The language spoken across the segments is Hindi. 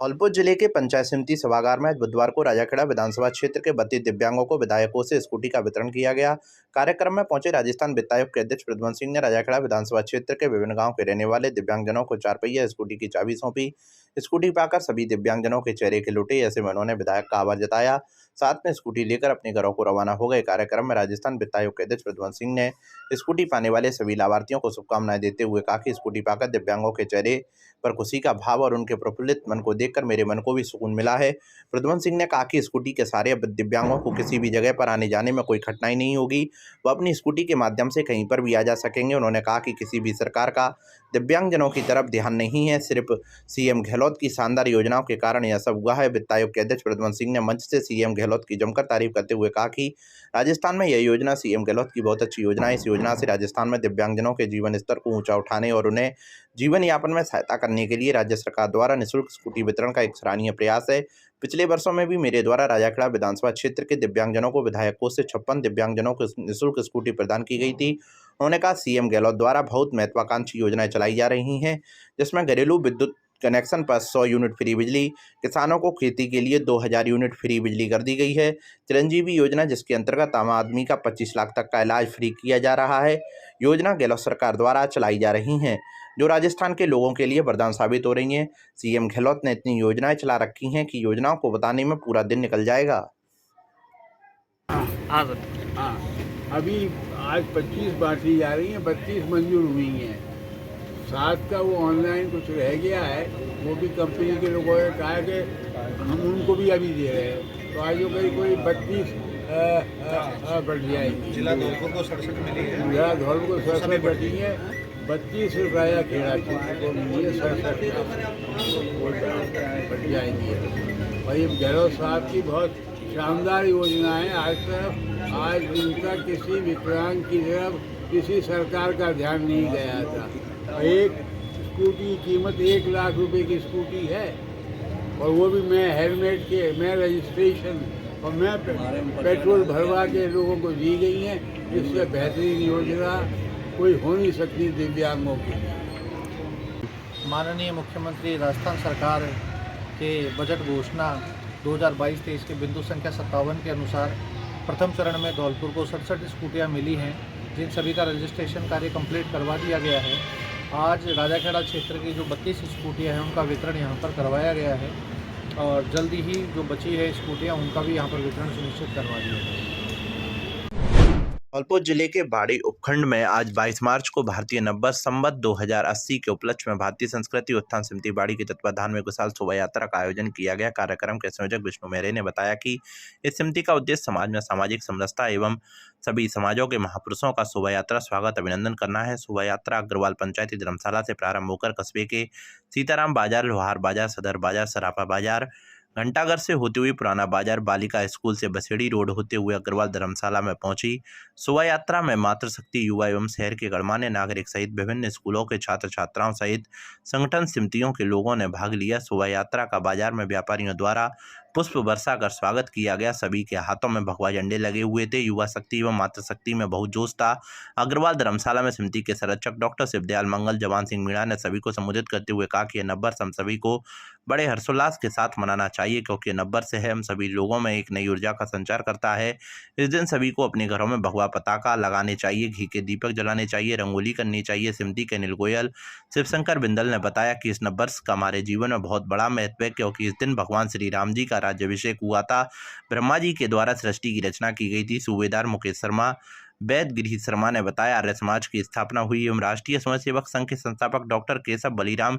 धौलपुर जिले के पंचायत समिति सभागार में आज बुधवार को राजाखेड़ा विधानसभा क्षेत्र के 32 दिव्यांगों को विधायकों से स्कूटी का वितरण किया गया। कार्यक्रम में पहुंचे राजस्थान वित्त आयोग के अध्यक्ष प्रद्युम्न सिंह ने राजाखेड़ा विधानसभा क्षेत्र के विभिन्न गांव के रहने वाले दिव्यांगजनों को 4 पहिया स्कूटी की चाबी सौंपी। स्कूटी पाकर सभी दिव्यांगजनों के चेहरे खिल उठे। ऐसे में उन्होंने विधायक का आभार जताया, साथ में स्कूटी लेकर अपने घरों को रवाना हो गए। कार्यक्रम में राजस्थान वित्त आयोग के अध्यक्ष प्रद्युम्न सिंह ने स्कूटी पाने वाले सभी लाभार्थियों को शुभकामनाएं देते हुए कहा कि स्कूटी पाकर दिव्यांगों के चेहरे पर खुशी का भाव और उनके प्रफुल्लित मन को देखकर मेरे मन को भी सुकून मिला है। प्रद्युम्न सिंह ने कहा कि स्कूटी के सहारे अब दिव्यांगों को किसी भी जगह पर आने जाने में कोई कठिनाई नहीं होगी, वह अपनी स्कूटी के माध्यम से कहीं पर भी आ जा सकेंगे। उन्होंने कहा कि किसी भी सरकार का दिव्यांगजनों की तरफ ध्यान नहीं है, सिर्फ सीएम गहलोत की शानदार योजनाओं के कारण यह सब हुआ है। वित्त आयोग के अध्यक्ष प्रद्युम्न सिंह ने मंच से सीएम गहलोत की जमकर तारीफ करते हुए कहा कि राजस्थान में यह योजना सीएम गहलोत की बहुत अच्छी योजना है। इस योजना से राजस्थान में दिव्यांगजनों के जीवन स्तर को ऊंचा उठाने और उन्हें जीवन यापन में सहायता करने के लिए राज्य सरकार द्वारा निःशुल्क स्कूटी वितरण का एक सराहनीय प्रयास है। पिछले वर्षों में भी मेरे द्वारा राजाखेड़ा विधानसभा क्षेत्र के दिव्यांगजनों को विधायकों से 56 दिव्यांगजनों को निःशुल्क स्कूटी प्रदान की गई थी। उन्होंने कहा सीएम गहलोत द्वारा बहुत महत्वाकांक्षी योजनाएं चलाई जा रही हैं, जिसमें घरेलू विद्युत कनेक्शन पर 100 यूनिट फ्री बिजली, किसानों को खेती के लिए 2000 यूनिट फ्री बिजली कर दी गई है। चिरंजीवी योजना, जिसके अंतर्गत आम आदमी का 25 लाख तक का इलाज फ्री किया जा रहा है। योजना गहलोत सरकार द्वारा चलाई जा रही हैं, जो राजस्थान के लोगों के लिए वरदान साबित हो रही हैं। सीएम गहलोत ने इतनी योजनाएं चला रखी हैं कि योजनाओं को बताने में पूरा दिन निकल जाएगा। अभी आज 25 बांटी जा रही हैं, 32 मंजूर हुई हैं। 7 का वो ऑनलाइन कुछ रह गया है, वो भी कंपनी के लोगों ने कहा है कि हम उनको भी अभी दे रहे हैं, तो आज जो कोई 32 बढ़ जाएंगी। जिला धौलपुर को 67 मिली है, जिला धौलपुर को 67 बढ़ी है। 32 रुपया खेड़ा को मिली है, 67 बढ़ जाएंगी। और ये गहलोत साहब की बहुत शानदार योजना है। आज दिन तक किसी विकलांग की तरफ किसी सरकार का ध्यान नहीं गया था। एक स्कूटी की कीमत 1 लाख रुपए की स्कूटी है, और वो भी मैं हेलमेट के, मैं रजिस्ट्रेशन और मैं पेट्रोल भरवा के लोगों को दी गई हैं। इससे बेहतरीन योजना कोई हो नहीं सकती दिव्यांगों के लिए। माननीय मुख्यमंत्री राजस्थान सरकार के बजट घोषणा 2022-23 के बिंदु संख्या 57 के अनुसार प्रथम चरण में धौलपुर को 67 स्कूटियाँ मिली हैं, जिन सभी का रजिस्ट्रेशन कार्य कंप्लीट करवा दिया गया है। आज राजाखेड़ा क्षेत्र की जो 32 स्कूटियाँ हैं उनका वितरण यहाँ पर करवाया गया है, और जल्दी ही जो बची है स्कूटियाँ उनका भी यहाँ पर वितरण सुनिश्चित करवा दिया जाएगा। धौलपुर जिले के बाड़ी उपखंड में आज 22 मार्च को भारतीय नववर्ष संवत 2080 के उपलक्ष्य में भारतीय संस्कृति उत्थान समिति बाड़ी के तत्वाधान में विशाल शोभा यात्रा का आयोजन किया गया। कार्यक्रम के संयोजक विष्णु मेहरे ने बताया कि इस समिति का उद्देश्य समाज में सामाजिक समरसता एवं सभी समाजों के महापुरुषों का शोभा यात्रा स्वागत अभिनंदन करना है। शोभा यात्रा अग्रवाल पंचायती धर्मशाला से प्रारंभ होकर कस्बे के सीताराम बाजार, लोहार बाजार, सदर बाजार, सराफा बाजार, घंटाघर से होते हुए पुराना बाजार, बालिका स्कूल से बसेड़ी रोड होते हुए अग्रवाल धर्मशाला में पहुंची। शोभा यात्रा में मातृशक्ति, युवा एवं शहर के गणमान्य नागरिक सहित विभिन्न स्कूलों के छात्र छात्राओं सहित संगठन समितियों के लोगों ने भाग लिया। शोभा यात्रा का बाजार में व्यापारियों द्वारा पुष्प वर्षा कर स्वागत किया गया। सभी के हाथों में भगवा झंडे लगे हुए थे। युवा शक्ति एवं मातृशक्ति में बहुत जोश था। अग्रवाल धर्मशाला में समिति के संरक्षक डॉक्टर शिवदयाल मंगल जवान सिंह मीणा ने सभी को संबोधित करते हुए कहा कि यह नववर्ष हम सभी को बड़े हर्षोल्लास के साथ मनाना चाहिए, क्योंकि नववर्ष है हम सभी लोगों में एक नई ऊर्जा का संचार करता है। इस दिन सभी को अपने घरों में भगवा पताका लगाने चाहिए, घी के दीपक जलाने चाहिए, रंगोली करनी चाहिए। समिति के अनिल गोयल, शिवशंकर बिंदल ने बताया कि इस नववर्ष का हमारे जीवन में बहुत बड़ा महत्व है, क्योंकि इस दिन भगवान श्री राम जी का राज्याभिषेक हुआ था। ब्रह्मा जी के द्वारा सृष्टि की रचना की गई थी। सूबेदार मुकेश शर्मा, वैद गिरी शर्मा ने बताया आर्य समाज की स्थापना हुई एवं राष्ट्रीय स्वयंसेवक संघ के संस्थापक डॉक्टर केशव बलीराम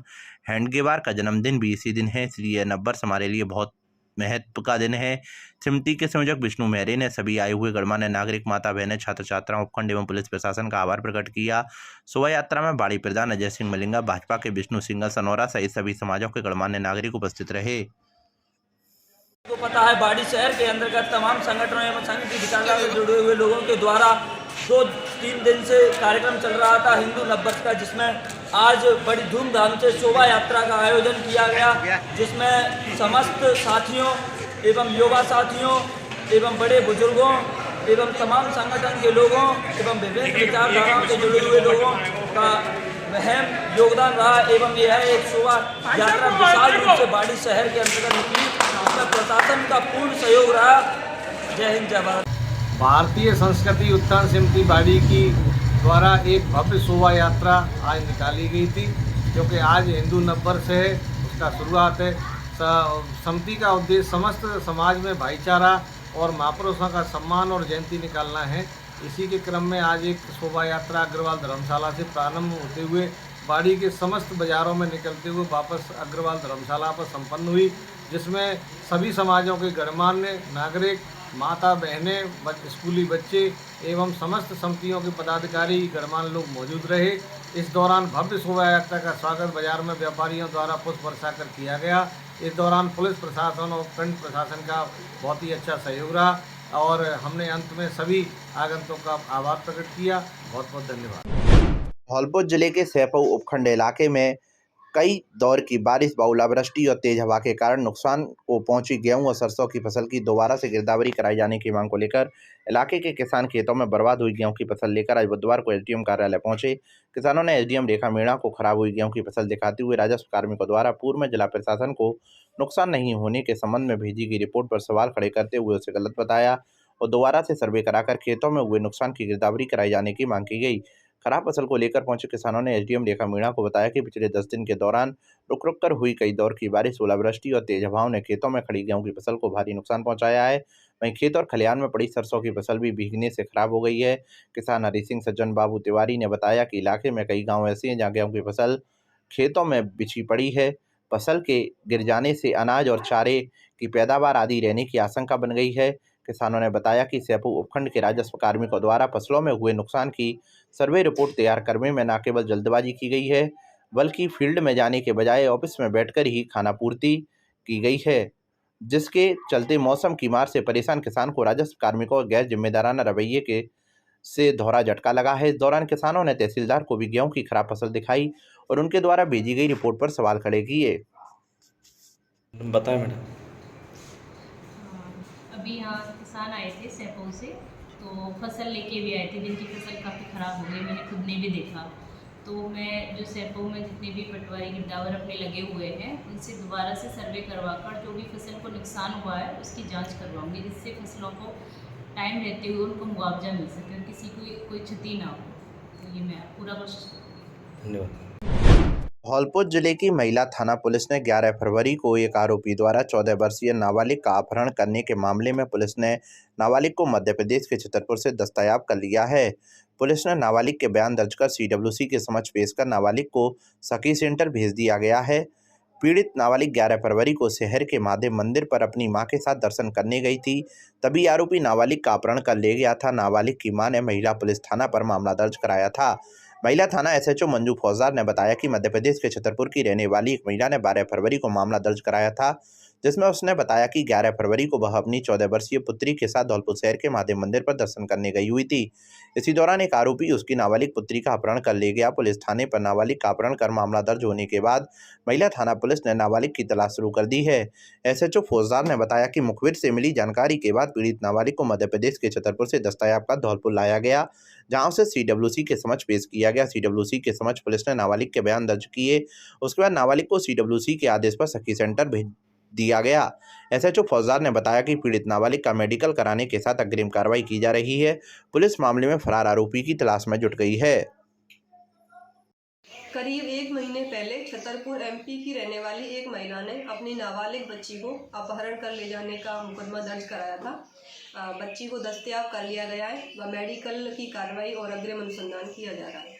हेंडगेवार का जन्मदिन भी इसी दिन है, इसलिए नववर्ष हमारे लिए बहुत महत्व का दिन है। समिति के संयोजक विष्णु मेहरे ने सभी आए हुए गणमान्य नागरिक, माता बहनें, छात्र छात्राओं, उपखंड एवं पुलिस प्रशासन का आभार प्रकट किया। शोभा यात्रा में बाड़ी प्रधान अजय सिंह मलिंगा, भाजपा के विष्णु सिंगल सनौरा सहित सभी समाजों के गणमान्य नागरिक उपस्थित रहे। को पता है बाड़ी शहर के अंतर्गत तमाम संगठनों एवं संघ की विचारधारा से जुड़े हुए लोगों के द्वारा 2-3 दिन से कार्यक्रम चल रहा था हिंदू नववर्ष का, जिसमें आज बड़ी धूमधाम से शोभा यात्रा का आयोजन किया गया, जिसमें समस्त साथियों एवं युवा साथियों एवं बड़े बुजुर्गों एवं तमाम संगठन के लोगों एवं विभिन्न विचारधाराओं से जुड़े हुए लोगों का अहम योगदान रहा एवं यह एक शोभा यात्रा विशाल रूप से बाड़ी शहर के अंतर्गत निकली, इसमें प्रशासन का पूर्ण सहयोग रहा। जय हिंद, जय भारत। भारतीय संस्कृति उत्थान समिति बाड़ी की द्वारा एक भव्य शोभा यात्रा आज निकाली गई थी, क्योंकि आज हिंदू नववर्ष है, उसका शुरुआत है। समिति का उद्देश्य समस्त समाज में भाईचारा और महापुरुषों का सम्मान और जयंती निकालना है। इसी के क्रम में आज एक शोभा यात्रा अग्रवाल धर्मशाला से प्रारंभ होते हुए बाड़ी के समस्त बाजारों में निकलते हुए वापस अग्रवाल धर्मशाला पर संपन्न हुई, जिसमें सभी समाजों के गणमान्य नागरिक, माता बहनें, स्कूली बच्चे एवं समस्त समितियों के पदाधिकारी गणमान्य लोग मौजूद रहे। इस दौरान भव्य शोभा यात्रा का स्वागत बाजार में व्यापारियों द्वारा पुष्प वर्षा कर किया गया। इस दौरान पुलिस प्रशासन और खंड प्रशासन का बहुत ही अच्छा सहयोग रहा और हमने अंत में सभी आगंतुकों का आभार प्रकट किया। बहुत बहुत धन्यवाद। धौलपुर जिले के सैपऊ उपखंड इलाके में कई दौर की बारिश, ओलावृष्टि और तेज हवा के कारण नुकसान को पहुंची गेहूं और सरसों की फसल की दोबारा से गिरदावरी कराई जाने की मांग को लेकर इलाके के किसान खेतों में बर्बाद हुई गेहूं की फसल लेकर आज बुधवार को एसडीएम कार्यालय पहुंचे। किसानों ने एसडीएम रेखा मीणा को खराब हुई गेहूं की फसल दिखाते हुए राजस्व कार्मिकों द्वारा पूर्व में जिला प्रशासन को नुकसान नहीं होने के संबंध में भेजी गई रिपोर्ट पर सवाल खड़े करते हुए उसे गलत बताया और दोबारा से सर्वे कराकर खेतों में हुए नुकसान की गिरदावरी कराई जाने की मांग की गई। खराब फसल को लेकर पहुंचे किसानों ने एसडीएम रेखा मीणा को बताया कि पिछले 10 दिन के दौरान रुक रुक कर हुई कई दौर की बारिश, ओलावृष्टि और तेज हवाओं ने खेतों में खड़ी गेहूं की फसल को भारी नुकसान पहुंचाया है। वहीं खेत और खलिहान में पड़ी सरसों की फसल भी भीगने से खराब हो गई है। किसान हरि सिंह सज्जन बाबू तिवारी ने बताया कि इलाके में कई गाँव ऐसे हैं जहाँ गेहूं की फसल खेतों में बिछी पड़ी है। फसल के गिर जाने से अनाज और चारे की पैदावार आदि रहने की आशंका बन गई है। किसानों ने बताया कि सैपऊ उपखंड के राजस्व कार्मिकों द्वारा फसलों में हुए नुकसान की सर्वे रिपोर्ट तैयार करने में न केवल जल्दबाजी की गई है, बल्कि फील्ड में जाने के बजाय ऑफिस में बैठकर ही खानापूर्ति की गई है, जिसके चलते मौसम की मार से परेशान किसान को राजस्व कार्मिकों गैर जिम्मेदाराना रवैये के से दोहरा झटका लगा है। इस दौरान किसानों ने तहसीलदार को भी गेहूं की खराब फसल दिखाई और उनके द्वारा भेजी गई रिपोर्ट पर सवाल खड़े किए। बताएं मैडम। अभी यहाँ किसान आए थे सैपऊ से, तो फसल लेके भी आए थे जिनकी फसल काफ़ी ख़राब हो गई। मैंने खुद ने भी देखा, तो मैं जो सैपऊ में जितने भी पटवारी गिरदावर अपने लगे हुए हैं उनसे दोबारा से सर्वे करवाकर जो भी फसल को नुकसान हुआ है उसकी जांच करवाऊंगी, जिससे फसलों को टाइम रहते हुए उनको मुआवजा मिल सके और किसी को कोई क्षति ना हो। तो ये मैं पूरा कोशिश करूँगी। धन्यवाद। धौलपुर जिले की महिला थाना पुलिस ने 11 फरवरी को एक आरोपी द्वारा 14 वर्षीय नाबालिग का अपहरण करने के मामले में पुलिस ने नाबालिग को मध्य प्रदेश के छतरपुर से दस्तयाब कर लिया है। पुलिस ने नाबालिग के बयान दर्ज कर सीडब्ल्यूसी के समक्ष पेश कर नाबालिग को सखी सेंटर भेज दिया गया है। पीड़ित नाबालिग 11 फरवरी को शहर के महादेव मंदिर पर अपनी मां के साथ दर्शन करने गई थी, तभी आरोपी नाबालिग का अपहरण कर ले गया था। नाबालिग की मां ने महिला पुलिस थाना पर मामला दर्ज कराया था। महिला थाना एसएचओ मंजू फौजदार ने बताया कि मध्य प्रदेश के छतरपुर की रहने वाली एक महिला ने 12 फरवरी को मामला दर्ज कराया था, जिसमें उसने बताया कि 11 फरवरी को वह अपनी 14 वर्षीय पुत्री के साथ धौलपुर शहर के महादेव मंदिर पर दर्शन करने गई हुई थी। इसी दौरान एक आरोपी उसकी नाबालिग पुत्री का अपहरण कर ले गया। पुलिस थाने पर नाबालिग का अपहरण कर मामला दर्ज होने के बाद महिला थाना पुलिस ने नाबालिग की तलाश शुरू कर दी है। एसएचओ फौजदार ने बताया कि मुखबिर से मिली जानकारी के बाद पीड़ित नाबालिग को मध्य प्रदेश के छतरपुर से दस्तयाब कर धौलपुर लाया गया, जहां उसे सीडब्ल्यूसी के समक्ष पेश किया गया। सीडब्ल्यूसी के समक्ष पुलिस ने नाबालिग के बयान दर्ज किए। उसके बाद नाबालिग को सीडब्ल्यूसी के आदेश पर सखी सेंटर भेज दिया गया। एसएचओ फौजदार ने बताया कि पीड़ित नाबालिग का मेडिकल कराने के साथ अग्रिम कार्रवाई की जा रही है। पुलिस मामले में फरार आरोपी की तलाश में जुट गई है। करीब 1 महीने पहले छतरपुर एमपी की रहने वाली एक महिला ने अपनी नाबालिग बच्ची को अपहरण कर ले जाने का मुकदमा दर्ज कराया था। बच्ची को दस्तयाब कर लिया गया है व मेडिकल की कार्रवाई और अग्रिम अनुसंधान किया जा रहा है।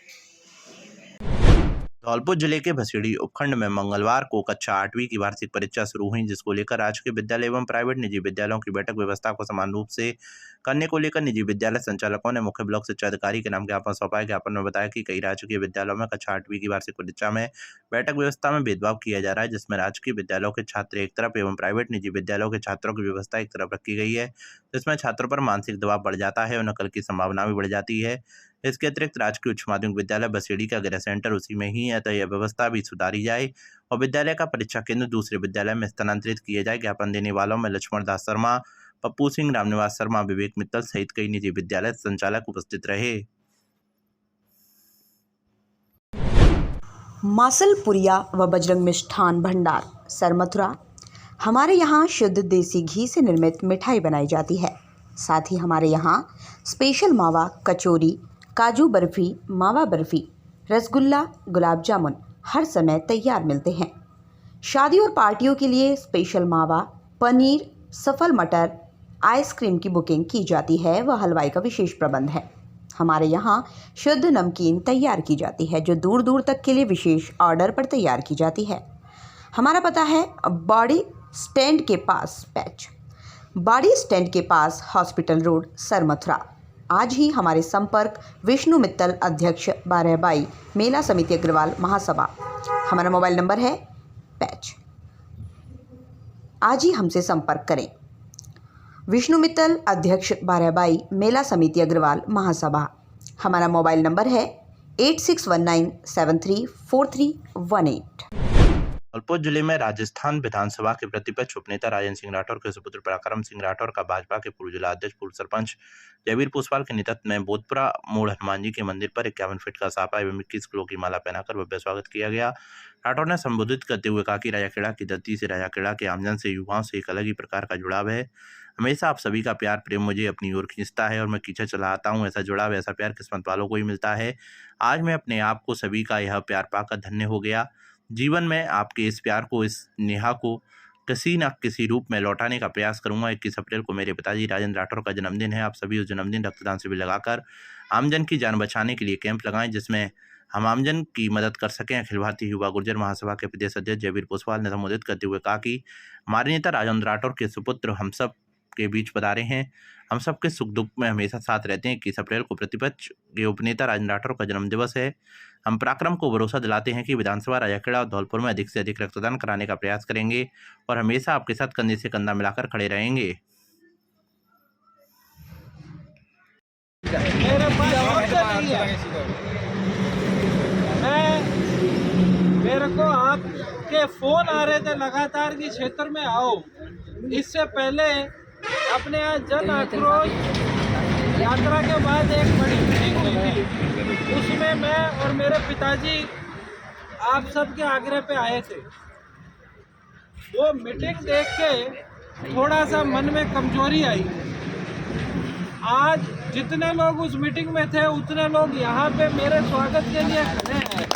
धौलपुर जिले के भसीड़ी उपखंड में मंगलवार को कक्षा 8वीं की वार्षिक परीक्षा शुरू हुई, जिसको लेकर राजकीय विद्यालय एवं प्राइवेट निजी विद्यालयों की बैठक व्यवस्था को समान रूप से करने को लेकर निजी विद्यालय संचालकों ने मुख्य ब्लॉक शिक्षा अधिकारी के नाम ज्ञापन सौंपा। ज्ञापन में बताया कि कई राजकीय विद्यालयों में कक्षा 8वीं की वार्षिक परीक्षा में बैठक व्यवस्था में भेदभाव किया जा रहा है, जिसमें राजकीय विद्यालयों के छात्र एक तरफ एवं प्राइवेट निजी विद्यालयों के छात्रों की व्यवस्था एक तरफ रखी गई है, जिसमें छात्रों पर मानसिक दबाव बढ़ जाता है और नकल की संभावना भी बढ़ जाती है। इसके अतिरिक्त राजकीय उच्च माध्यमिक विद्यालय बसेड़ी का गृह सेंटर उसी में ही है, तो यह व्यवस्था भी सुधारी जाए और विद्यालय का परीक्षा केंद्र दूसरे विद्यालय में स्थानांतरित किए जाए। ज्ञापन देने वालों में लक्ष्मण दास शर्मा, पप्पू सिंह, रामनिवास शर्मा, विवेक मित्तल सहित कई निजी विद्यालय संचालक उपस्थित रहे। मासलपुरिया व बजरंग मिष्ठान भंडार सरमथुरा। हमारे यहाँ शुद्ध देसी घी से निर्मित मिठाई बनाई जाती है। साथ ही हमारे यहाँ स्पेशल मावा कचौरी, काजू बर्फ़ी, मावा बर्फ़ी, रसगुल्ला, गुलाब जामुन हर समय तैयार मिलते हैं। शादी और पार्टियों के लिए स्पेशल मावा, पनीर, सफल मटर, आइसक्रीम की बुकिंग की जाती है व हलवाई का विशेष प्रबंध है। हमारे यहाँ शुद्ध नमकीन तैयार की जाती है जो दूर दूर तक के लिए विशेष ऑर्डर पर तैयार की जाती है। हमारा पता है बॉडी स्टैंड के पास पैच, बॉडी स्टैंड के पास हॉस्पिटल रोड, सरमथुरा। आज ही हमारे संपर्क विष्णु मित्तल, अध्यक्ष 12/22 मेला समिति अग्रवाल महासभा। हमारा मोबाइल नंबर है पैच। आज ही हमसे संपर्क करें। विष्णु मित्तल, अध्यक्ष 12/22 मेला समिति अग्रवाल महासभा। हमारा मोबाइल नंबर है 8619734318। धौलपुर जिले में राजस्थान विधानसभा के प्रतिपक्ष उपनेता राजेंद्र सिंह राठौर के सुपुत्र पराक्रम सिंह राठौर का भाजपा के पूर्व जिला अध्यक्ष, पूर्व सरपंच जयवीर पुष्पाल के नेतृत्व में बोधपुरा मोड़ हनुमान जी के मंदिर पर 51 फीट का साफा एवं 21 किलो की माला पहनाकर भव्य स्वागत किया गया। राठौर ने संबोधित करते हुए कहा कि राजाखेड़ा की धरती से, राजाखेड़ा के आमजन से, युवाओं से एक अलग ही प्रकार का जुड़ाव है। हमेशा आप सभी का प्यार प्रेम मुझे अपनी ओर खींचता है और मैं पीछे चला आता हूँ। ऐसा जुड़ाव, ऐसा प्यार किस्मत वालों को ही मिलता है। आज मैं अपने आप को सभी का यह प्यार पाकर धन्य हो गया। जीवन में आपके इस प्यार को, इस नेहा को किसी न किसी रूप में लौटाने का प्रयास करूंगा। 21 अप्रैल को मेरे पिताजी राजेंद्र राठौर का जन्मदिन है। आप सभी उस जन्मदिन रक्तदान शिविर लगाकर आमजन की जान बचाने के लिए कैंप लगाएं, जिसमें हम आमजन की मदद कर सकें। अखिल भारतीय युवा गुर्जर महासभा के प्रदेश अध्यक्ष जयवीर पुष्पाल ने संबोधित करते हुए कहा कि हमारे नेता राजेंद्र राठौर के सुपुत्र हम सब के बीच पधारे हैं। हम सबके सुख दुख में हमेशा साथ रहते हैं। 21 अप्रैल को प्रतिपक्ष के उपनेता राजेंद्र राठौर का जन्मदिवस है। हम पराक्रम को भरोसा दिलाते हैं कि विधानसभा, राजाखेड़ा और धौलपुर में अधिक से अधिक रक्तदान कराने का प्रयास करेंगे और हमेशा आपके साथ कंधे से कंधा मिलाकर खड़े रहेंगे। मेरे को आपके फोन आ रहे थे लगातार कि क्षेत्र में आओ। इससे पहले अपने यहाँ जन आक्रोश यात्रा के बाद एक बड़ी मीटिंग हुई थी, उसमें मैं और मेरे पिताजी आप सबके आग्रह पे आए थे। वो मीटिंग देख के थोड़ा सा मन में कमजोरी आई। आज जितने लोग उस मीटिंग में थे उतने लोग यहाँ पे मेरे स्वागत के लिए खड़े हैं।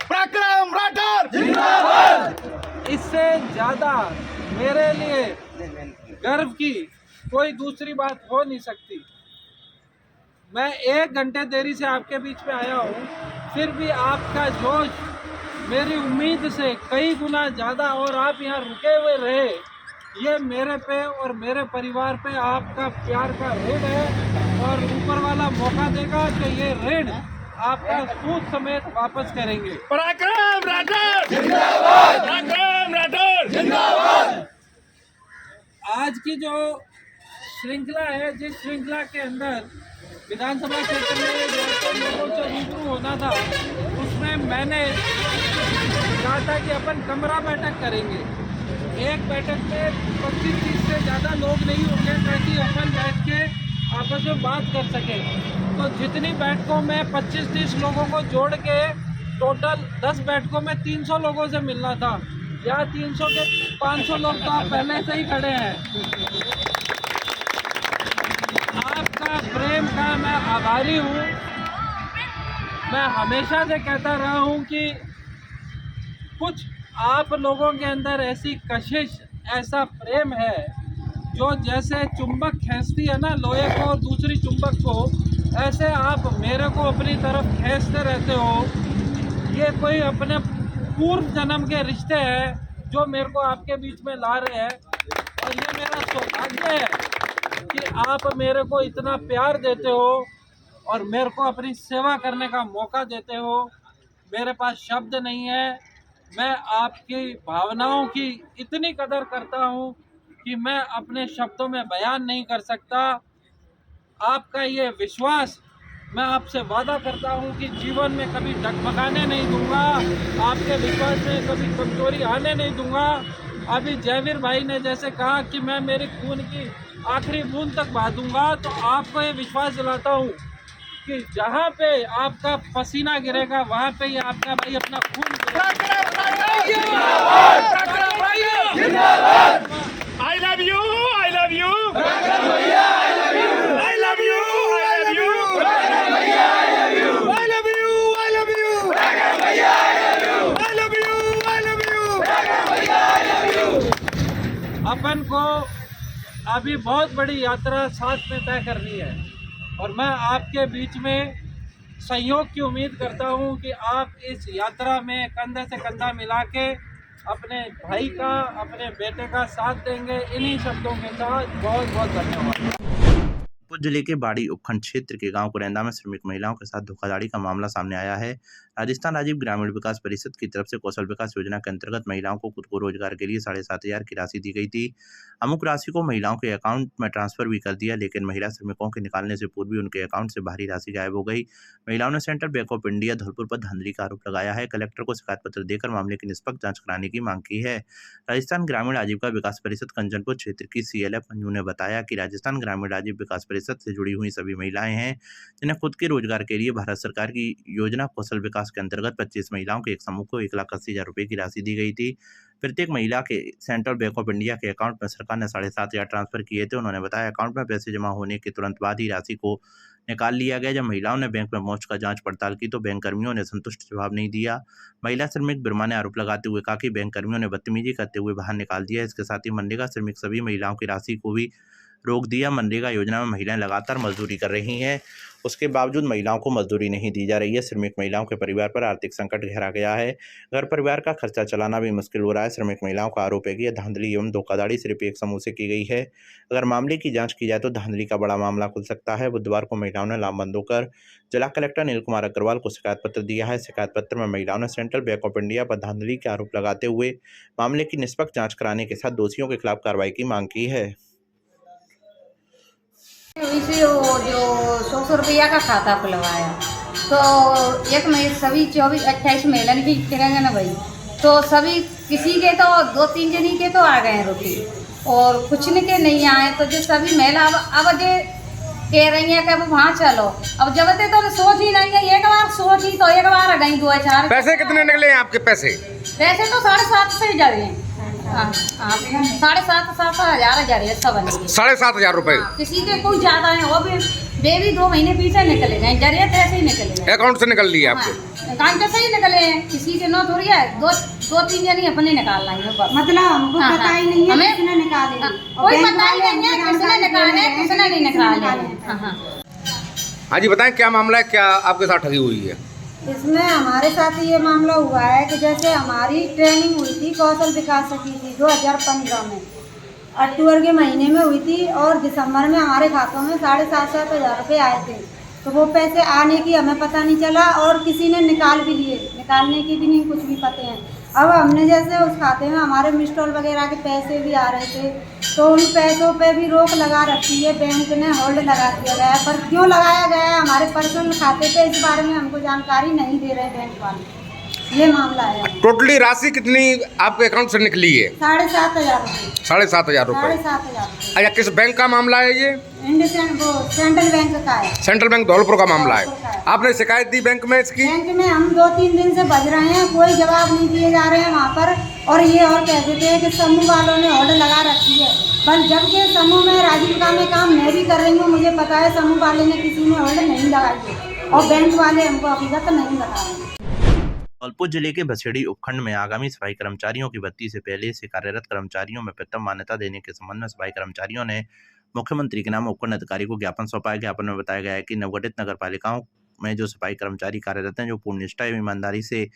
पराक्रम राठौर जिंदाबाद। इससे ज़्यादा मेरे लिए गर्व की कोई दूसरी बात हो नहीं सकती। मैं 1 घंटे देरी से आपके बीच में आया हूँ, फिर भी आपका जोश मेरी उम्मीद से कई गुना ज़्यादा, और आप यहाँ रुके हुए रहे, ये मेरे पे और मेरे परिवार पे आपका प्यार का ऋण है। और ऊपर वाला मौका देगा कि ये ऋण आपका सूद समेत वापस करेंगे। पराक्रम राठौर जिंदाबाद, पराक्रम राठौर जिंदाबाद। आज की जो श्रृंखला है, जिस श्रृंखला के अंदर विधानसभा क्षेत्र में लोगों से रूबरू होना था, उसमें मैंने कहा था कि अपन कमरा बैठक करेंगे। एक बैठक में 25-30 से ज़्यादा लोग नहीं होंगे ताकि अपन बैठ के आपस में बात कर सकें। तो जितनी बैठकों में 25-30 लोगों को जोड़ के टोटल 10 बैठकों में 300 लोगों से मिलना था। या 300 के 500 लोग तो आप पहले से ही खड़े हैं। आपका प्रेम का मैं आभारी हूँ। मैं हमेशा से कहता रहा हूँ कि कुछ आप लोगों के अंदर ऐसी कशिश, ऐसा प्रेम है जो जैसे चुंबक खींचती है ना लोहे को और दूसरी चुंबक को, ऐसे आप मेरे को अपनी तरफ खींचते रहते हो। ये कोई अपने पूर्व जन्म के रिश्ते हैं जो मेरे को आपके बीच में ला रहे हैं, और ये मेरा सौभाग्य है कि आप मेरे को इतना प्यार देते हो और मेरे को अपनी सेवा करने का मौका देते हो। मेरे पास शब्द नहीं है। मैं आपकी भावनाओं की इतनी कदर करता हूँ कि मैं अपने शब्दों में बयान नहीं कर सकता। आपका ये विश्वास, मैं आपसे वादा करता हूँ कि जीवन में कभी डगमगाने नहीं दूंगा, आपके विश्वास में कभी कमजोरी आने नहीं दूंगा। अभी जयवीर भाई ने जैसे कहा कि मैं मेरे खून की आखिरी बूंद तक बहा दूंगा, तो आपको ये विश्वास दिलाता हूँ कि जहाँ पे आपका पसीना गिरेगा वहाँ पे ही आपका भाई अपना खून I love you. I love you. I love you. I love you. I love you. I love you. I love you. I love you. अपन को अभी बहुत बड़ी यात्रा साथ में तय करनी है और मैं आपके बीच में सहयोग की उम्मीद करता हूं कि आप इस यात्रा में कंधे से कंधा मिला के अपने भाई का, अपने बेटे का साथ देंगे। इन्हीं शब्दों के साथ बहुत बहुत धन्यवाद। जौनपुर जिले के बाड़ी उपखंड क्षेत्र के गांव कुरेंदा में श्रमिक महिलाओं के साथ धोखाधड़ी का मामला सामने आया है। राजस्थान राज्य ग्रामीण विकास परिषद की तरफ से कौशल विकास योजना के अंतर्गत महिलाओं को खुद को रोजगार के लिए 7,500 की राशि दी गई थी। अमुक राशि को महिलाओं के अकाउंट में ट्रांसफर भी कर दिया, लेकिन महिला श्रमिकों के निकालने से पूर्व भी उनके अकाउंट से बाहरी राशि गायब हो गई। महिलाओं ने central bank of India Dholpur पर धांधली का आरोप लगाया है। कलेक्टर को शिकायत पत्र देकर मामले की निष्पक्ष जांच कराने की मांग की है। राजस्थान ग्रामीण आजीविका विकास परिषद कंचनपुर क्षेत्र की CLF मंजू ने बताया कि राजस्थान ग्रामीण आजीविका विकास परिषद से जुड़ी हुई सभी महिलाएं हैं जिन्हें खुद के रोजगार के लिए भारत सरकार की योजना कौशल विकास के अंतर्गत 25 महिलाओं के एक समूह को 1,80,000 रुपए की राशि दी गई थी। प्रत्येक महिला के सेंट्रल बैंक ऑफ इंडिया के अकाउंट में सरकार ने 7,500 ट्रांसफर किए थे। उन्होंने बताया अकाउंट में पैसे जमा होने के तुरंत बाद ही राशि को निकाल लिया गया। जब महिलाओं ने बैंक में पहुंचकर जांच पड़ताल की तो बैंक कर्मियों ने संतुष्ट जवाब नहीं दिया। महिला श्रमिक बिरमा ने आरोप लगाते हुए कहा कि बैंक कर्मियों ने बदतमीजी करते हुए बाहर निकाल दिया। इसके साथ ही मनरेगा श्रमिक सभी महिलाओं की राशि को भी रोक दिया। मनरेगा योजना में महिलाएं लगातार मजदूरी कर रही हैं, उसके बावजूद महिलाओं को मजदूरी नहीं दी जा रही है। श्रमिक महिलाओं के परिवार पर आर्थिक संकट गहरा गया है। घर परिवार का खर्चा चलाना भी मुश्किल हो रहा है। श्रमिक महिलाओं का आरोप है कि यह धांधली एवं धोखाधड़ी सिर्फ एक समूह से की गई है। अगर मामले की जांच की जाए तो धांधली का बड़ा मामला खुल सकता है। बुधवार को महिलाओं ने लामबंद होकर जिला कलेक्टर नील कुमार अग्रवाल को शिकायत पत्र दिया है। शिकायत पत्र में महिलाओं ने सेंट्रल बैंक ऑफ इंडिया पर धांधली के आरोप लगाते हुए मामले की निष्पक्ष जाँच कराने के साथ दोषियों के खिलाफ कार्रवाई की मांग की है। इसे वो जो 100 रुपया का खाता खुलवाया तो एक में सभी 28 महिला की करेंगे ना भाई, तो सभी किसी के तो 2-3 जनी के तो आ गए हैं रुपये और कुछ न के नहीं आए। तो जो सभी महिला अब जो कह रही हैं कि अब वहाँ चलो, अब जब ते तो सोच ही नहीं है। एक बार सोची तो एक बार गई 2-4 पैसे कितने निकले हैं आपके? पैसे तो 7,500 से जा रहे हैं। 7,500 सब 7,500 रुपए। किसी के कोई ज्यादा है वो भी 2 महीने पीछे निकले हैं, जरिए ऐसे ही निकले हैं। अकाउंट से निकल लिए आपके? अकाउंट से ही निकले हैं, किसी के न थोड़ी है। 2-3 जनी अपने निकाल लाएंगे, मतलब हमको पता ही नहीं है किसने निकाले, कोई पता ही नहीं है किसने निकाले किसने नहीं निकाले। हाँ जी बताएं, क्या मामला है, क्या आपके साथ ठगी हुई है? इसमें हमारे साथ ये मामला हुआ है कि जैसे हमारी ट्रेनिंग हुई थी कौशल विकास की थी 2015 में, अक्टूबर के महीने में हुई थी और दिसंबर में हमारे खातों में 7,500 रुपये आए थे। तो वो पैसे आने की हमें पता नहीं चला और किसी ने निकाल भी लिए, निकालने की भी नहीं कुछ भी पते हैं। अब हमने जैसे उस खाते में हमारे मिस्टॉल वगैरह के पैसे भी आ रहे थे तो उन पैसों पे भी रोक लगा रखी है, बैंक ने होल्ड लगा दिया गया है। पर क्यों लगाया गया है हमारे पर्सनल खाते पे, इस बारे में हमको जानकारी नहीं दे रहे बैंक वाले। ये मामला है। टोटली राशि कितनी आपके अकाउंट से निकली है? 7,500 रुपये। 7,500 रुपये। 7,500। अच्छा, किस बैंक का मामला है ये? सेंट्रल बैंक का है। सेंट्रल बैंक धौलपुर का मामला है। आपने शिकायत दी बैंक में इसकी? बैंक में हम 2-3 दिन से बज रहे हैं, कोई जवाब नहीं दिए जा रहे हैं वहाँ पर। और ये और कह देते हैं कि समूह वालों ने होल्ड लगा रखी है, पर जबकि समूह में राजीविका में काम मैं भी कर रही हूँ, मुझे पता है समूह वाले ने किसी ने होल्ड नहीं लगाई है और बैंक वाले हमको अभिगत नहीं बता रहे। धौलपुर जिले के बसेड़ी उपखंड में आगामी सफाई कर्मचारियों की भर्ती से पहले से कार्यरत कर्मचारियों में प्रथम मान्यता देने के संबंध में सफाई कर्मचारियों ने मुख्यमंत्री के नाम उपखंड अधिकारी को ज्ञापन सौंपा है। ज्ञापन में बताया गया है कि नवगठित नगर पालिकाओं में जो सफाई कर्मचारी कार्यरत हैं, जो पूर्ण निष्ठा एवं ईमानदारी से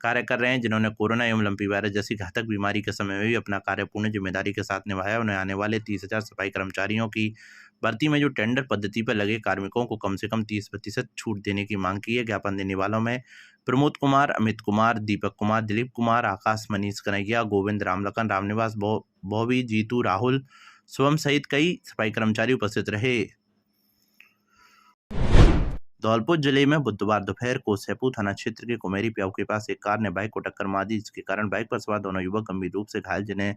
कार्य कर रहे हैं, जिन्होंने कोरोना एवं लंपी वायरस जैसी घातक बीमारी के समय में भी अपना कार्य पूर्ण जिम्मेदारी के साथ निभाया, उन्हें आने वाले 30,000 सफाई कर्मचारियों की भर्ती में जो टेंडर पद्धति पर लगे कार्मिकों को कम से कम 30% छूट देने की मांग की है। ज्ञापन देने वालों में प्रमोद कुमार, अमित कुमार, दीपक कुमार, दिलीप कुमार, आकाश, मनीष कन्हैया, गोविंद, रामलखन, रामनिवास, बॉबी, जीतू, राहुल, शुभम सहित कई सफाई कर्मचारी उपस्थित रहे। धौलपुर जिले में बुधवार दोपहर को सैपू थाना क्षेत्र के कुमेरी प्याऊ के पास एक कार ने बाइक को टक्कर मार दी, जिसके कारण बाइक पर सवार दोनों युवक गंभीर रूप से घायल, जिन्हें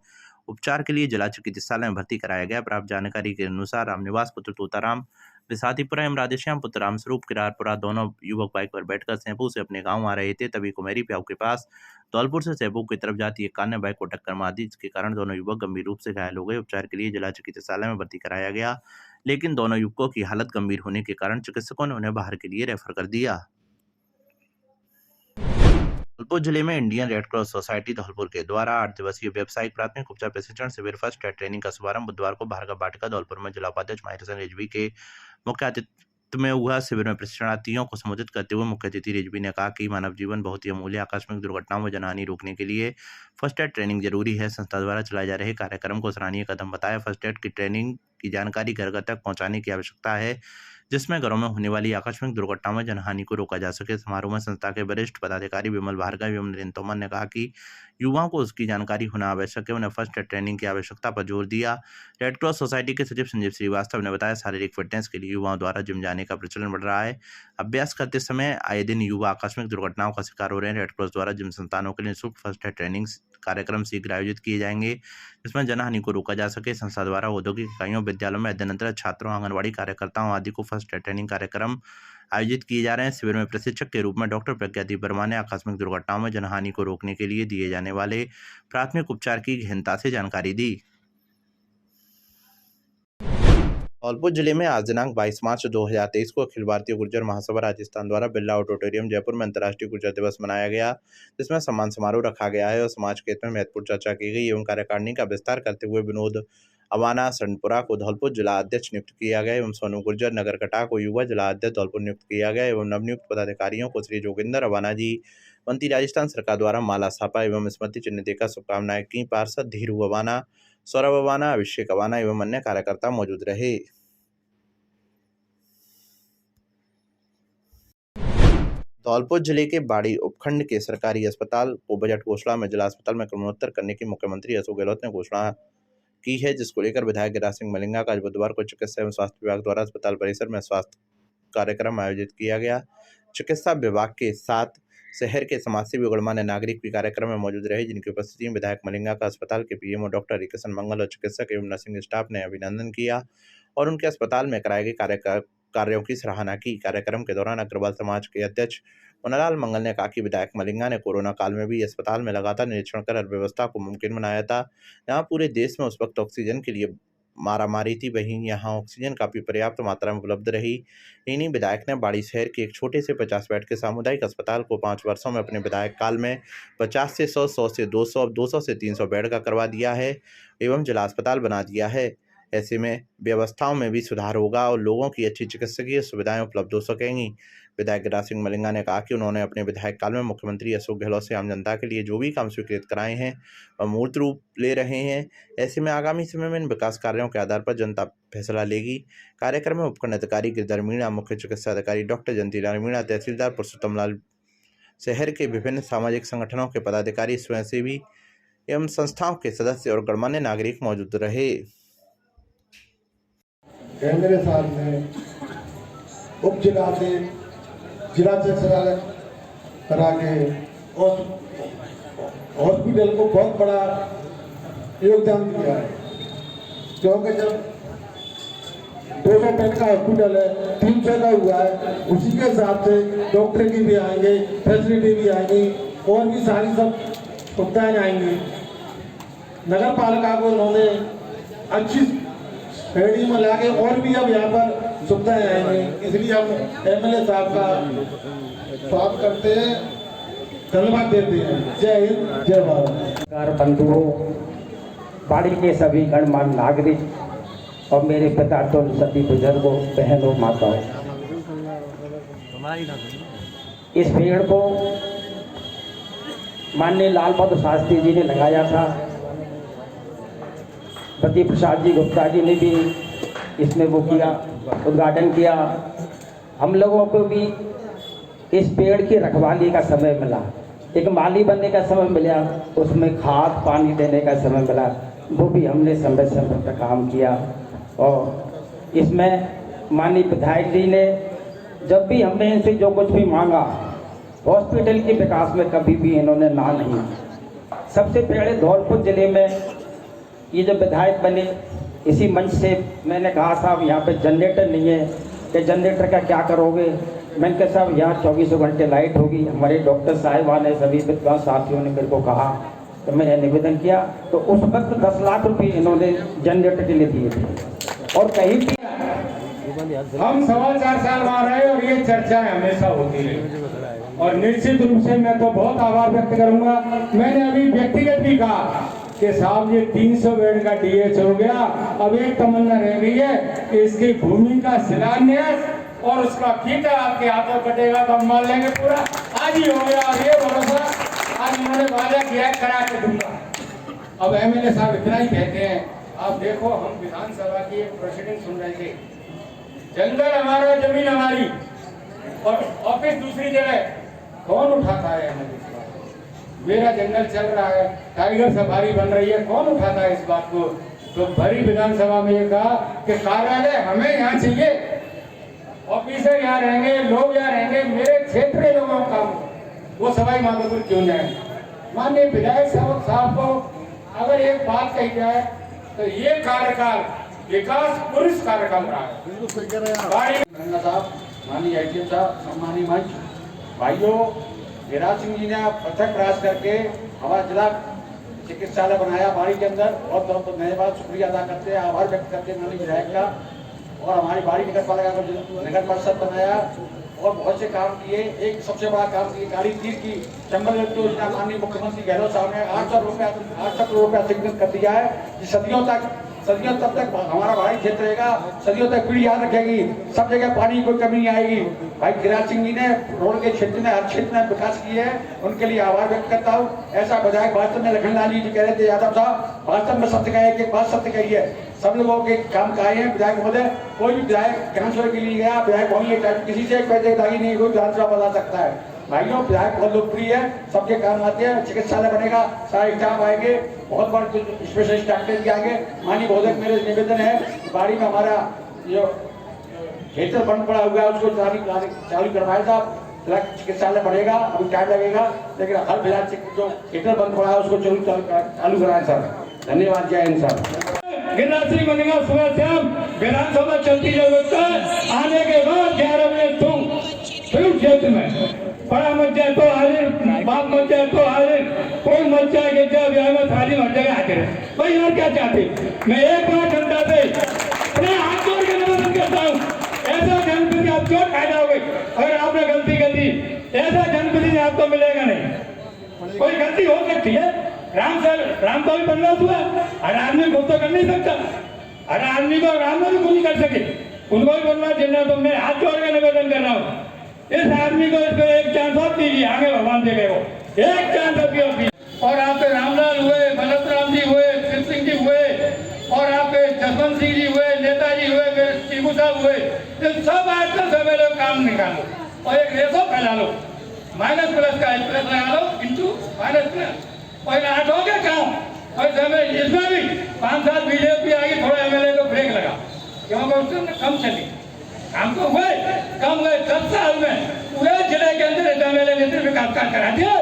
उपचार के लिए जिला चिकित्सालय में भर्ती कराया गया। प्राप्त जानकारी के अनुसार रामनिवास पुत्र तोताराम विसातीपुरा एवं राधेश्याम पुत्र रामस्वरूप किरारपुरा दोनों युवक बाइक पर बैठकर सेंपू से अपने गांव आ रहे थे। तभी कुमेरी प्याऊ के पास धौलपुर से सेंपू की तरफ जाती एक कार ने बाइक को टक्कर मार दी, जिसके कारण दोनों युवक गंभीर रूप से घायल हो गए। उपचार के लिए जिला चिकित्सालय में भर्ती कराया गया, लेकिन दोनों युवकों की हालत गंभीर होने के कारण चिकित्सकों ने उन्हें बाहर के लिए रेफर कर दिया। धौलपुर जिले में Indian red cross society Dholpur के द्वारा 8 दिवसीय व्यावसायिक प्राथमिक उपचार प्रशिक्षण शिविर फर्स्ट एड ट्रेनिंग का शुभारंभ बुधवार को भार्गव वाटिका धौलपुर में जिला उपाध्यक्ष माहिर हसन रिजवी के मुख्य आतिथ्य में हुआ। शिविर में प्रशिक्षणार्थियों को संबोधित करते हुए मुख्य अतिथि रिजवी ने कहा कि मानव जीवन बहुत ही अमूल्य, आकस्मिक दुर्घटनाओं में जनहानि रोकने के लिए फर्स्ट एड ट्रेनिंग जरूरी है। संस्था द्वारा चलाए जा रहे कार्यक्रम को सराहनीय कदम बताया। फर्स्ट एड की ट्रेनिंग की जानकारी घर घर तक पहुंचाने की आवश्यकता है, जिसमें घरों में होने वाली आकस्मिक दुर्घटनाओं में जनहानि को रोका जा सके। समारोह में संस्था के वरिष्ठ पदाधिकारी विमल भार्गव एवं नरेंद्र तोमर ने कहा कि युवाओं को उसकी जानकारी होना आवश्यक है। उन्हें फर्स्ट एड ट्रेनिंग की आवश्यकता पर जोर दिया। रेड क्रॉस सोसाइटी के सचिव संजीव श्रीवास्तव ने बताया, शारीरिक फिटनेस के लिए युवाओं द्वारा जिम जाने का प्रचलन बढ़ रहा है। अभ्यास करते समय आए दिन युवा आकस्मिक दुर्घटनाओं का शिकार हो रहे हैं। रेड क्रॉस द्वारा जिम संस्थानों के लिए निःशुल्क फर्स्ट एड ट्रेनिंग कार्यक्रम शीघ्र आयोजित किए जाएंगे, जिसमें जनहानि को रोका जा सके। संस्था द्वारा औद्योगिक इकाइयों, विद्यालयों में अध्ययनरत छात्रों, आंगनबाड़ी कार्यकर्ताओं आदि को फर्स्ट एड ट्रेनिंग कार्यक्रम आयोजित किए जा रहे हैं। शिविर में प्रशिक्षक के रूप में डॉक्टर प्रज्ञादीप वर्मा ने आकस्मिक दुर्घटनाओं में जनहानि को रोकने के लिए दिए जाने वाले प्राथमिक उपचार की गहनता से जानकारी दी। धौलपुर जिले में आज दिनांक 22 मार्च 2023 को अखिल भारतीय गुर्जर महासभा राजस्थान द्वारा बिरला ऑडिटोरियम जयपुर में अंतर्राष्ट्रीय गुर्जर दिवस मनाया गया, जिसमें सम्मान समारोह रखा गया है और समाज के हित में महत्वपूर्ण चर्चा की गई। एवं कार्यकारिणी का विस्तार करते हुए विनोद अवाना सनपुरा को धौलपुर जिला अध्यक्ष नियुक्त किया गया एवं सोनू गुर्जर नगर कटा को युवा जिला अध्यक्ष धौलपुर नियुक्त किया गया एवं नवनियुक्त पदाधिकारियों को श्री जोगिंदर अवाना जी मंत्री राजस्थान सरकार द्वारा माला सापा एवं स्मृति चिन्ह देकर शुभकामनाएं की। पार्षद धीरू अवाना, सौरभ अवाना, अभिषेक अवाना एवं अन्य कार्यकर्ता मौजूद रहे। धौलपुर जिले के बाड़ी उपखंड के सरकारी अस्पताल को बजट घोषणा में जिला अस्पताल में क्रमोत्तर करने की मुख्यमंत्री अशोक गहलोत ने घोषणा की है, जिसको लेकर विधायक गिरिराज सिंह मलिंगा का आज बुधवार को चिकित्सा एवं स्वास्थ्य विभाग द्वारा अस्पताल परिसर में स्वास्थ्य कार्यक्रम आयोजित किया गया। चिकित्सा विभाग के साथ शहर के समाजसेवी और गणमान्य नागरिक भी कार्यक्रम में मौजूद रहे, जिनकी उपस्थिति में विधायक मलिंगा का अस्पताल के पीएमओ डॉक्टर हरिकिशन मंगल और चिकित्सक एवं नर्सिंग स्टाफ ने अभिनंदन किया और उनके अस्पताल में कराए गए कार्यों की सराहना की। कार्यक्रम के दौरान अग्रवाल समाज के अध्यक्ष मुन्नालाल मंगल ने कहा कि विधायक मलिंगा ने कोरोना काल में भी अस्पताल में लगातार निरीक्षण कर अर्थव्यवस्था को मुमकिन बनाया था। जहां पूरे देश में उस वक्त ऑक्सीजन के लिए मारामारी थी, वहीं यहाँ ऑक्सीजन काफी पर्याप्त मात्रा में उपलब्ध रही। इन्हीं विधायक ने बाड़ी शहर के एक छोटे से 50 बेड के सामुदायिक अस्पताल को 5 वर्षों में अपने विधायक काल में 50 से 100, 100 से 200, 200 से 300 बेड का करवा दिया है एवं जिला अस्पताल बना दिया है। ऐसे में व्यवस्थाओं में भी सुधार होगा और लोगों की अच्छी चिकित्सकीय सुविधाएं उपलब्ध हो सकेंगी। विधायक गिरिराज सिंह मलिंगा ने कहा कि उन्होंने अपने विधायक काल में मुख्यमंत्री अशोक गहलोत से आम जनता के लिए जो भी काम स्वीकृत कराए हैं वह मूर्त रूप ले रहे हैं। ऐसे में आगामी समय में इन विकास कार्यों के आधार पर जनता फैसला लेगी। कार्यक्रम में उपखंड अधिकारी गिरधर मीणा, मुख्य चिकित्सा अधिकारी डॉक्टर जयंतीलाल मीणा, तहसीलदार पुरुषोत्तम लाल, शहर के विभिन्न सामाजिक संगठनों के पदाधिकारी, स्वयंसेवी एवं संस्थाओं के सदस्य और गणमान्य नागरिक मौजूद रहे। मेरे साथ में उप जिला से जिला चिकित्सालय करा के हॉस्पिटल को बहुत बड़ा योगदान दिया है, क्योंकि जब 200 बेड का हॉस्पिटल है, 300 का हुआ है, उसी के हिसाब से डॉक्टर की भी आएंगे, फैसिलिटी भी आएंगी और भी सारी सब सुविधाएं आएंगी। नगर पालिका को उन्होंने अच्छी श्रेणी में लाके और भी अब यहाँ पर सुविधाएं आएंगी, इसलिए हम एमएलए साहब का स्वागत करते हैं, धन्यवाद देते हैं। जय हिंद, जय भारत। बंधुओं, बाड़ी के सभी गणमान्य नागरिक और मेरे पिताटों, सभी बुजुर्गों, बहनों, माताओं, इस पेड़ को माननीय लाल बहादुर शास्त्री जी ने लगाया था। पति प्रसाद जी गुप्ता जी ने भी इसमें वो किया, उद्घाटन किया। हम लोगों को भी इस पेड़ की रखवाली का समय मिला, एक माली बनने का समय मिला, उसमें खाद पानी देने का समय मिला, वो भी हमने समय समय पर काम किया। और इसमें माननीय विधायक जी ने जब भी हमने इनसे जो कुछ भी मांगा, हॉस्पिटल के विकास में कभी भी इन्होंने ना नहीं। सबसे पहले धौलपुर जिले में ये जब विधायक बने, इसी मंच से मैंने कहा साहब यहाँ पे जनरेटर नहीं है, कि जनरेटर का क्या करोगे। मैंने कहा साहब यहाँ 24 घंटे लाइट होगी। हमारे डॉक्टर साहिबान ने, सभी विद्वान साथियों ने मेरे को कहा, तो मैंने निवेदन किया। तो उस वक्त 10 लाख रुपये इन्होंने जनरेटर के लिए दिए थे। और कहीं भी हम 4.25 साल वहाँ रहे और ये चर्चाएं हमेशा होती रही, और निश्चित रूप से मैं तो बहुत आभार व्यक्त करूंगा। मैंने अभी व्यक्तिगत भी कहा कि साहब ये 300 बेड का DH हो गया, अब एक तमन्ना रह गई है कि इसकी भूमि का शिलान्यास और उसका फीता आपके हाथों कटेगा तो हम मान लेंगे पूरा आज ही हो गया। और ये भरोसा आज उन्होंने वादा किया करा के दूंगा। अब MLA साहब इतना ही कहते हैं, आप देखो हम विधानसभा की एक प्रेसिडेंट सुन रहे थे, जंगल हमारा जमीन हमारी और ऑफिस दूसरी जगह, कौन उठाता है MLA साहब? मेरा जंगल चल रहा है, टाइगर सफारी बन रही है, कौन उठाता है इस बात को? तो भरी विधानसभा में ये कहा कि कार्यालय हमें यहाँ चाहिए, ऑफिसर यहाँ रहेंगे, लोग यहाँ रहेंगे, मेरे क्षेत्र के लोगों का वो सवाई माधोपुर क्यों जाए। माननीय विधायक साहब को अगर एक बात कही जाए तो ये कार्यकाल विकास पुरुष कार्यकाल रहा है। साहब, माननीय IGM साहब, सम्मानीय मंच, भाइयों, गिरिराज सिंह जी ने पृथक प्रयास करके हमारा जिला चिकित्सालय बनाया बाड़ी के अंदर। बहुत बहुत धन्यवाद, शुक्रिया अदा करते हैं, आभार व्यक्त करते हैं माननीय विधायक का। और हमारी बाड़ी नगर पालिका को नगर परिषद बनाया और बहुत से काम किए। एक सबसे बड़ा काम किया, काली तीर की चंबल योजना माननीय मुख्यमंत्री गहलोत साहब ने 800 करोड़ रुपया स्वीकृत कर दिया है। सदियों तब तक हमारा भारी क्षेत्र रहेगा, सदियों तक पीढ़ी याद रखेगी, सब जगह पानी की कोई कमी नहीं आएगी। भाई गिरिराज सिंह जी ने रोड के क्षेत्र में, हर क्षेत्र में विकास किए हैं, उनके लिए आभार व्यक्त करता हूँ। ऐसा विधायक वास्तव में लखनलाल जी कह रहे थे, यादव साहब वास्तव में सत्य कहे, एक बात सत्य कही है, सब लोगों के काम का आए हैं। विधायक महोदय, कोई भी विधायक ट्रांसफर के लिए गया, विधायक वहीं किसी से पैसे दागी नहीं, कोई विधानसभा बता सकता है। भाइयों, विधायक बहुत लोकप्रिय है, सबके काम आते हैं। चिकित्सालय बनेगा, सारे स्टाफ आएंगे, बहुत बड़े स्पेशलिस्ट डॉक्टर भी आएंगे। माननीय महोदय, मेरे निवेदन है, बाड़ी में हमारा जो क्षेत्र बंद पड़ा हुआ है उसको चालू करवाए साहब। चिकित्सालय बढ़ेगा, अभी टाइम लगेगा, लेकिन हर फिलहाल जो क्षेत्र बंद पड़ा है उसको चालू कराए सर। धन्यवाद, जय हिंद सर। गिरिराज सिंह बनेगा सुबह शाम, विधानसभा चलती जरूरत है। आने के बाद 11 बजे तुम फिर क्षेत्र में बड़ा मत जाए तो हाजिर, बाप मत जाए तो हाजिर, कोई मत जाए कि जब ब्याह में थाली मर जाएगा हाजिर। भाई और क्या चाहते, मैं एक बार जनता से अपने हाथ जोड़ के निवेदन करता हूँ, ऐसा जनप्रति आप क्यों खा जाओगे? अगर आपने गलती कर दी, ऐसा जनप्रति आपको मिलेगा नहीं। कोई गलती हो सकती है, राम का भी बनवास हुआ, हर आदमी को तो कर नहीं सकता, हर आदमी को राम भी कुछ नहीं कर सके, उनको भी बनवास देना। तो मैं हाथ जोड़ के निवेदन कर रहा हूँ, इस आदमी को इसको एक चांस और दीजिए, आगे भगवान दे गए, वो एक चांस अभी। और आपके रामलाल हुए, भगत राम जी हुए, कृष्ण सिंह जी हुए, और आपके जसवंत सिंह जी हुए, नेताजी हुए, मेरे टीकू साहब हुए, ये सब आजकल सवेरे काम निकालो और एक रेशो फैला लो, माइनस प्लस का प्लस लगा लो इंटू माइनस प्लस, और 8 हो गया काम। और समय इसमें भी 5 साल बीजेपी आएगी, थोड़ा MLA को ब्रेक लगा, क्योंकि उससे कम चली, काम तो हुए कम हुए। 10 साल में पूरे जिले के अंदर MLA ने सिर्फ विकास कार्य करा दिया।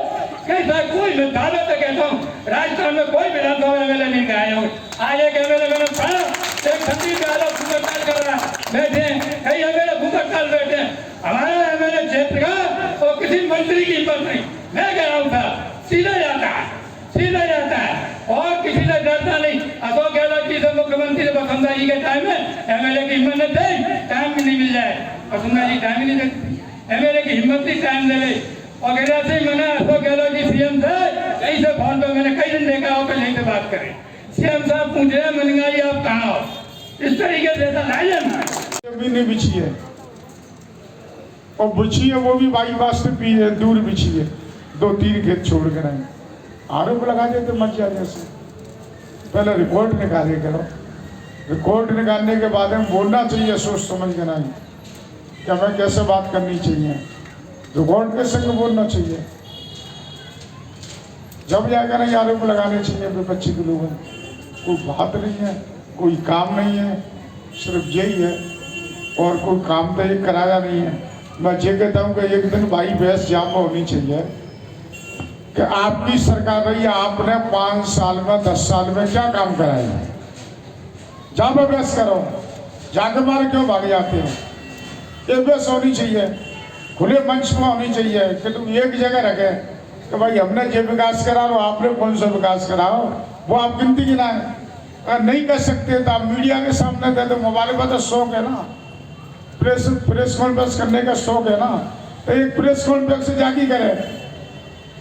कैसा कोई दावे तो कहता हूँ, राजस्थान में कोई विधानसभा MLA नहीं कराए होंगे। आज एक MLA मैंने पढ़ा, एक संदीप यादव भूख हड़ताल कर रहा बैठे, कई MLA भूख हड़ताल बैठे। हमारे MLA क्षेत्र का और किसी मंत्री की हिम्मत नहीं, मैं कह रहा हूँ था, सीधा जाता है और किसी से डरता नहीं। अशोक गहलोत जी से मुख्यमंत्री वसुंधरा जी के टाइम में MLA की हिम्मत नहीं, टाइम भी नहीं मिल जाए, वसुंधरा जी टाइम ही नहीं देती, MLA की हिम्मत नहीं टाइम दे ले। और गिरिराज सिंह मैंने अशोक गहलोत जी CM थे, कहीं से फोन पे मैंने कई दिन देखा हो, पहले से बात करें, CM साहब पूछ रहे मैंने जी आप कहाँ हो, इस तरीके से जमीन बिछी है और बिछी है, वो भी बाईपास से दूर बिछी है, 2-3 खेत छोड़ कर आए, आरोप लगा देते मत जाने से। पहले रिपोर्ट निकाले करो, रिपोर्ट निकालने के बाद में बोलना चाहिए सोच समझ कर नहीं, कि हमें कैसे बात करनी चाहिए, रिपोर्ट के संग बोलना चाहिए, जब जाकर नहीं आरोप लगाने चाहिए विपक्षी के लोगों। कोई बात नहीं है, कोई काम नहीं है, सिर्फ यही है, और कोई काम तो एक कराया नहीं है। मैं ये कहता हूँ कि एक दिन भाई बहस जाम होनी चाहिए कि आपकी सरकार रही है, आपने 5 साल में 10 साल में क्या काम कराया, जहाँ पर बहस करो, जाके मारे क्यों भाग जाते हो। एवस होनी चाहिए, खुले मंच में होनी चाहिए कि तुम एक जगह रखे कि भाई हमने ये विकास करा और आपने कौन सा विकास कराओ, वो आप गिनती गिनाए। अगर नहीं कर सकते तो आप मीडिया के सामने दे दो। मोबाइल पर तो शौक है ना, प्रेस कॉन्फ्रेंस करने का शौक है ना, तो एक प्रेस कॉन्फ्रेंस से जाके करे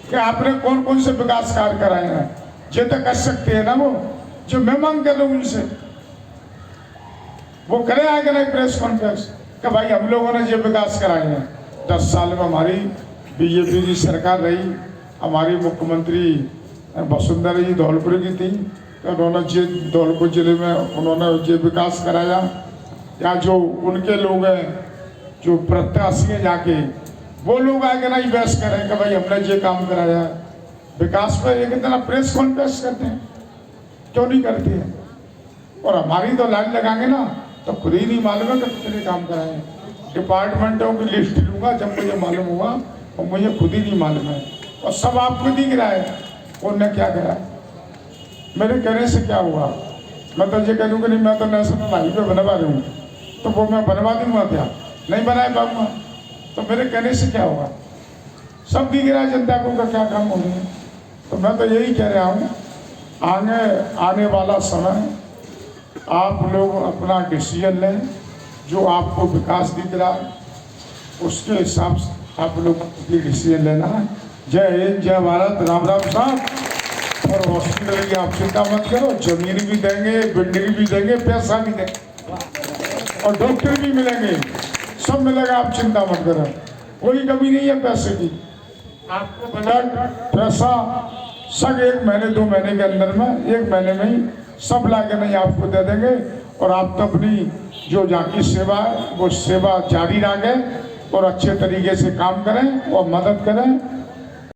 कि आपने कौन कौन से विकास कार्य कराए हैं। ये तो कर सकते हैं ना, वो जो मैं मांग कर रहा हूँ उनसे, वो करे आगे नहीं प्रेस कॉन्फ्रेंस कि भाई हम लोगों ने ये विकास कराए हैं। 10 साल में हमारी बीजेपी की सरकार रही, हमारी मुख्यमंत्री वसुंधरा जी धौलपुर की थी, तो उन्होंने ये धौलपुर जिले में उन्होंने ये विकास कराया। या जो उनके लोग हैं जो प्रत्याशी हैं जाके, वो लोग आगे नहीं बहस करें कि भाई हमने ये काम कराया है। विकास पर एक इतना प्रेस कॉन्फ्रेंस करते हैं, क्यों नहीं करते हैं? और हमारी तो लाइन लगाएंगे ना तो खुद ही नहीं मालूम है कि कितने काम कराए। डिपार्टमेंटों की लिस्ट लूँगा जब मुझे मालूम हुआ, और मुझे खुद ही नहीं मालूम है, और सब आप खुद ही गिराए। उनने क्या करा? मेरे कहने से क्या हुआ? मैं तो ये कह दूँ कि नहीं मैं तो नेशनल हाईवे बनवा रही हूँ, तो वो मैं बनवा दूँगा क्या? नहीं बनाए पाऊँगा, तो मेरे कहने से क्या होगा? सब दिख रहा है जनता को का क्या काम हो रही है। तो मैं तो यही कह रहा हूँ, आने वाला समय आप लोग अपना डिसीजन लें, जो आपको विकास दिख रहा है उसके हिसाब से आप लोग को डिसीजन लेना है। जय हिंद, जय भारत, राम राम साहब। और हॉस्पिटल की आप चिंता मत करो, जमीन भी देंगे, बिल्डिंग भी देंगे, पैसा भी देंगे, और डॉक्टर भी मिलेंगे, सब मिलेगा, आप चिंता मत करो, कोई कमी नहीं है पैसे की। आपको बजट पैसा सब 1 महीने 2 महीने के अंदर में, 1 महीने में ही सब ला के नहीं आपको दे देंगे। और आप तो अपनी जो जाकी सेवा है वो सेवा जारी रखें और अच्छे तरीके से काम करें और मदद करें।